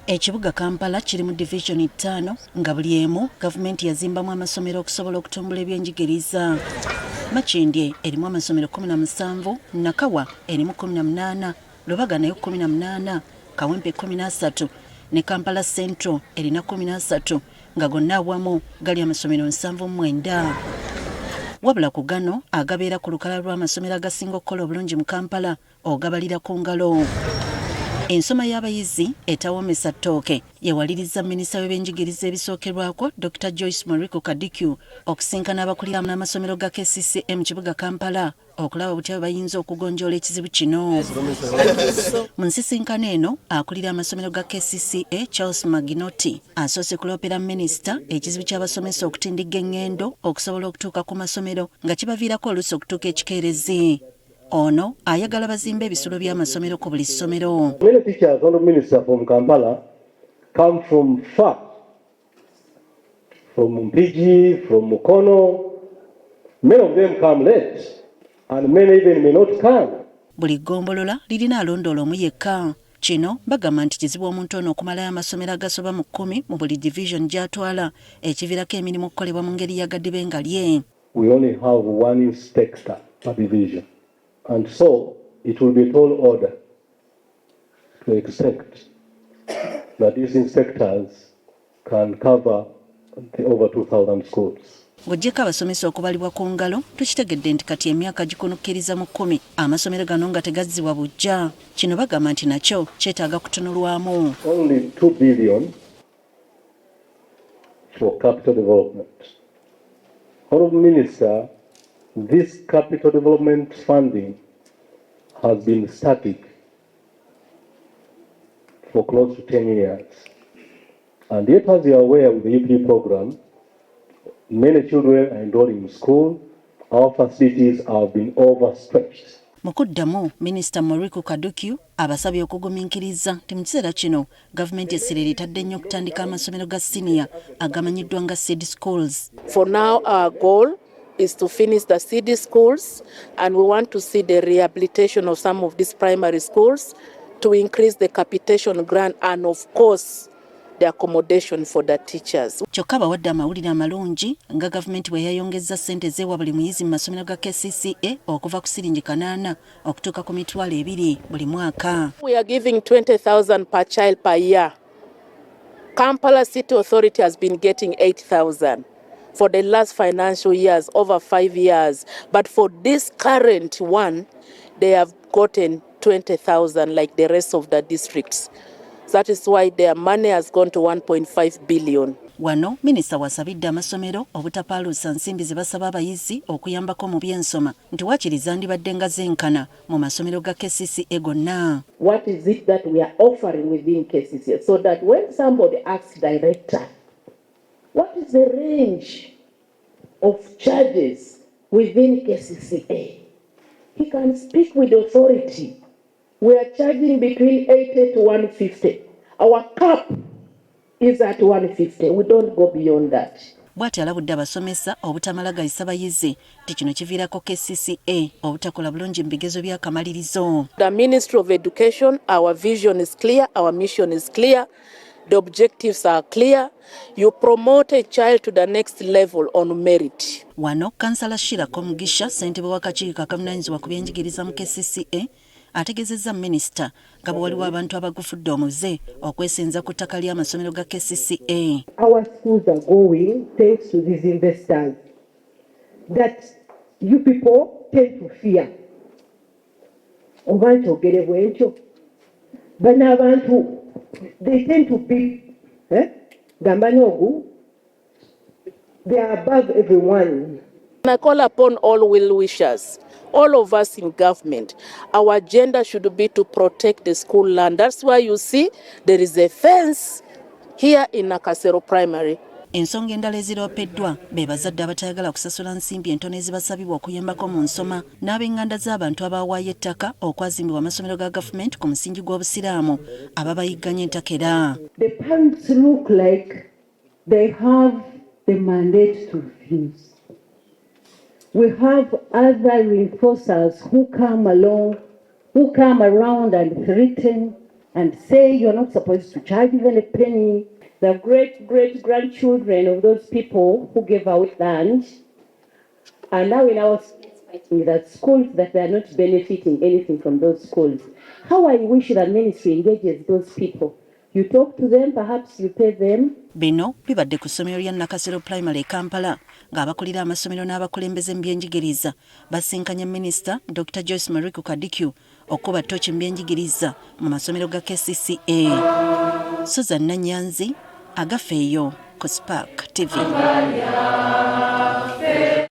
Ekibuga Kampala kiri mu division 5 nga buli emu gavumenti yazimbamu amasomero okusobola okutumbula ebyenjigiriza. Makindye erimu amasomero 17, Nakawa erimu 18, Lubaga nayo 18, Kawempe 13 ne Kampala Central erina 13 nga gonna awamu gali amasomero 79. Wabula ku gano agabeera ku lukala lw'amasomero agasinga okukola obulungi mu Kampala ogabalira ku ngalo. Ensoma y'abayizi etawomesa ttooke yewaliriza minisita w'ebyenjigiriza ebisookerwako Dr. Joyce Moruku Kaducu okusinkana abakulira n'amasomero ga KCCA mu kibuga Kampala okulaba butya bayinza okugonjoola ekizibu kino. Mu nsisinkano eno akulira amasomero ga KCCA Charles Maginoti asoose kuloopera minisita ekizibu ky'abasomesa okutindiga engendo okusobola okutuuka ku masomero nga kibaviirako oluusi okutuuka ekikeerezi. Ono ayagala bazimbe ebisulo by'amasomero ku buli ssomero. Many teachers under Minister from Kampala come from far, from Mpigi, from Mukono. Many of them come late, and many even may not come. Buli ggombolola lirina alondoola omu yekka. Kino bagamba nti kizibu omuntu ono okumalayo amasomero agasoba mu 10 mu buli division gy'atwala ekiviirako emirimu okukolebwa mu ngeri yagaddibe nga lye. We only have one inspector per division. And so it will be tall order to expect that these inspectors can cover over 2,000 schools. Ng'oggyeko abasomesa okubalibwa ku ngalo, tukitegedde nti kati emyaka gikunukkiriza mu 10 amasomero gano nga tegazzibwa bujja. Kino bagamba nti nakyo kyetaaga kutunulwamu. Only 2 billion for capital development. Honourable Minister, this capital development funding has been static for close to 10 years. And yet, as you are aware, with the UPD program, many children are enrolling in school. Our facilities have been overstretched. Mu kuddamu, Minisita Moruku Kaducu abasabye okugumiikiriza nti mu kiseera kino gavumenti essira etadde nnyo okutandika amasomero ga senior agamanyiddwa nga seed schools. For now, our goal is to finish the CD schools, and we want to see the rehabilitation of some of these primary schools to increase the capitation grant and, of course, the accommodation for the teachers. Kyokka bawadde amawulire amalungi nga gavumenti bwe yayongezza ssente z'ewa buli muyizi mu masomero ga KCCA okuva ku siringi 8 okutuuka ku mitwalo 2 buli mwaka. We are giving 20,000 per child per year. Kampala City Authority has been getting 8,000. For the last financial years, over 5 years. But for this current one, they have gotten 20,000 like the rest of the districts. That is why their money has gone to 1.5 billion. Wano, minisita wasabidde amasomero obutapaaluusa nsimbi ze basaba abayizi okuyambako mu by'ensoma nti waakiriza ndibadde nga zenkana mu masomero ga KCCA gonna. What is it that we are offering within KCCA so that when somebody asks director, what is the range of charges within KCCA? He can speak with authority. We are charging between 80 to 150. Our cap is at 150. We don't go beyond that. Bw'ati alabudde abasomesa obutamala gayisa bayizi nti kino kiviirako KCCA obutakola bulungi mu bigezo by'akamalirizo. The Ministry of Education, our vision is clear, our mission is clear. The objectives are clear. You promote a child to the next level on merit. Wano, Kansala Shira Komugisha, ssentebe w'akakiiko akavunaanyizibwa ku byenjigiriza mu KCCA, ategezezza minisita nga bwe waliwo abantu abagufudde omuze okwesenza ku ttaka ly'amasomero ga KCCA. Our schools are going thanks to these investors that you people tend to fear. Oba nkyogere bwentyo. Bano abantu they tend to be, Gambanogu, they are above everyone. I call upon all well-wishers, all of us in government. Our agenda should be to protect the school land. That's why you see there is a fence here in Nakasero Primary. Ensonga endala eziroopeddwa be bazadde abatayagala kusasula nsimbi entono ezibasabibwa okuyambako mu nsoma n'ab'enganda z'abantu abawaayo ettaka okwazimbibwa amasomero ga gavumenti ku musingi gw'obusiraamu ababayigganya entakera. The parents look like they have the mandate to refuse. We have other reinforcers who come around and threaten and say you're not supposed to charge even a penny. The great-great-grandchildren of those people who gave away land are now in our schools fighting that schools that are not benefiting anything from those schools. How I wish that ministry engages those people. You talk to them, perhaps you pay them. Bino bibadde ku ssomero lya Nakasero Primary Kampala ng'abakulira amasomero n'abakulembeze mu byenjigiriza basinkanye Minisita Dr. Joyce Moruku Kaducu okuba ttooki mu byenjigiriza mu masomero ga KCCA. Susan Nanyanzi agafeeyo ku Spark TV.